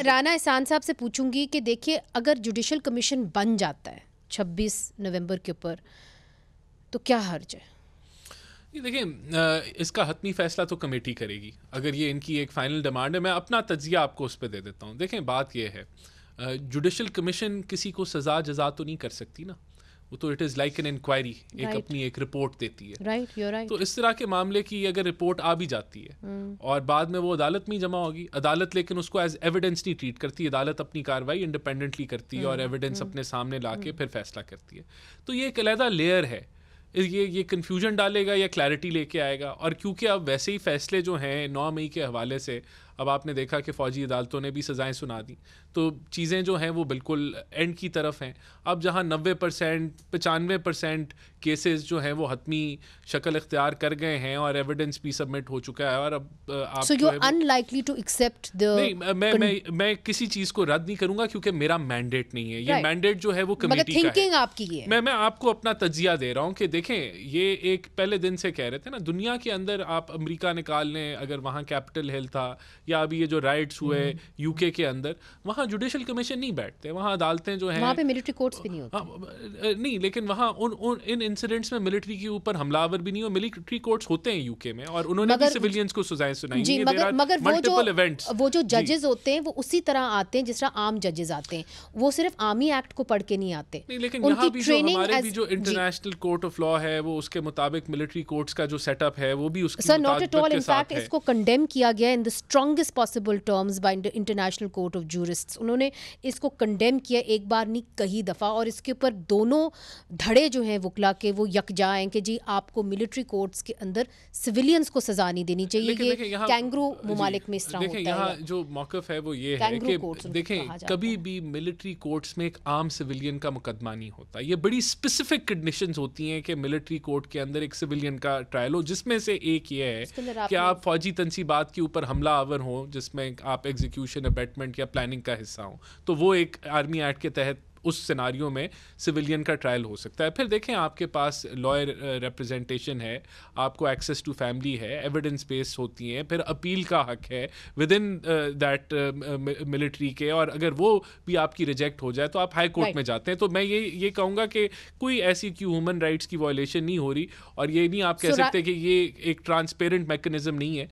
राना एहसान साहब से पूछूंगी कि देखिए अगर जुडिशल कमीशन बन जाता है 26 नवंबर के ऊपर तो क्या हर्ज है? ये देखिए, इसका हतमी फैसला तो कमेटी करेगी। अगर ये इनकी एक फ़ाइनल डिमांड है, मैं अपना तज्जिया आपको उस पर दे देता हूँ। देखें, बात ये है, जुडिशल कमीशन किसी को सज़ा जज़ा तो नहीं कर सकती ना, वो तो it is like an enquiry, एक अपनी एक रिपोर्ट देती है। राइट। तो इस तरह के मामले की अगर रिपोर्ट आ भी जाती है और बाद में वो अदालत में जमा होगी, अदालत लेकिन उसको एज एविडेंस नहीं ट्रीट करती, अदालत अपनी कार्रवाई इंडिपेंडेंटली करती है और एविडेंस अपने सामने ला के फिर फैसला करती है। तो ये एक अलहदा लेयर है, ये कन्फ्यूजन डालेगा या क्लैरिटी लेके आएगा। और क्योंकि अब वैसे ही फैसले जो हैं 9 मई के हवाले से, अब आपने देखा कि फ़ौजी अदालतों ने भी सज़ाएं सुना दी, तो चीज़ें जो हैं वो बिल्कुल एंड की तरफ हैं। अब जहां 90% 95% केसेस जो हैं वो हतमी शक्ल इख्तियार कर गए हैं और एविडेंस भी सबमिट हो चुका है, और अब आप so you are unlikely to accept the नहीं, मैं किसी चीज़ को रद्द नहीं करूंगा क्योंकि मेरा मैंडेट नहीं है। ये मैंडेट जो है वो कमेटी का है। आपकी है। मैं आपको अपना तज्जिया दे रहा हूँ कि देखें, ये एक पहले दिन से कह रहे थे ना, दुनिया के अंदर आप अमेरिका निकाल लें, अगर वहाँ कैपिटल हिल था या अभी ये जो राइट्स हुए यूके के अंदर, वहाँ जुडिशल कमीशन नहीं बैठते, वहाँ अदालतें जो हैं, वहाँ पे मिलिट्री कोर्ट्स भी नहीं होते। नहीं, लेकिन वहाँ इन इंसिडेंट्स में मिलिट्री के ऊपर हमलावर भी नहीं हो। मिलिट्री कोर्ट्स होते हैं यूके में और उन्होंने भी सिविलियंस को सजाएं सुनाई हैं। मगर वो जो जजेस होते हैं वो उसी तरह आते हैं जिस तरह आम जजेस आते हैं, वो सिर्फ आर्मी एक्ट को पढ़ के नहीं आते। नहीं, लेकिन यहाँ भी जो हमारे भी जो इंटरनेशनल कोर्ट ऑफ लॉ है वो उसके मुताबिक मिलिट्री कोर्ट्स का जो सेटअप है वो भी उसके नॉट एट ऑल। इनफैक्ट इसको कंडेम किया गया in the strongest possible terms by the international court of jurists. उन्होंने इसको कंडेम किया एक बार नहीं कई दफ़ा, और इसके ऊपर दोनों धड़े जो हैं वकला के वो यकजा हैं कि जी आपको मिलिट्री कोर्ट्स के अंदर सिविलियंस को सजा नहीं देनी चाहिए। ये कैंगरू ममालिक में इस तरह होता है। यहाँ जो मौक़िफ़ है वो ये है कि देखें, कभी भी मिलिट्री कोर्ट्स में एक आम सिविलियन का मुकदमा नहीं होता। ये बड़ी स्पेसिफिक कंडीशंस होती हैं कि मिलिट्री कोर्ट के अंदर एक सिविलियन का ट्रायल हो, जिसमें से एक ये है कि आप फौजी तनसीबात के ऊपर हमला आवर हो जिसमें आप एग्जीक्यूशन, अबैटमेंट या प्लानिंग का हिस्सा हो, तो वो एक आर्मी एक्ट के तहत उस सिनारियों में सिविलियन का ट्रायल हो सकता है। फिर देखें, आपके पास लॉयर रिप्रेजेंटेशन है, आपको एक्सेस टू फैमिली है, एविडेंस बेस्ड होती हैं, फिर अपील का हक है विद इन दैट मिलिट्री के, और अगर वो भी आपकी रिजेक्ट हो जाए तो आप हाई कोर्ट में जाते हैं। तो मैं ये कहूँगा कि कोई ऐसी ह्यूमन राइट्स की वायलेशन नहीं हो रही, और ये नहीं आप कह सकते कि ये एक ट्रांसपेरेंट मैकेनिज्म नहीं है।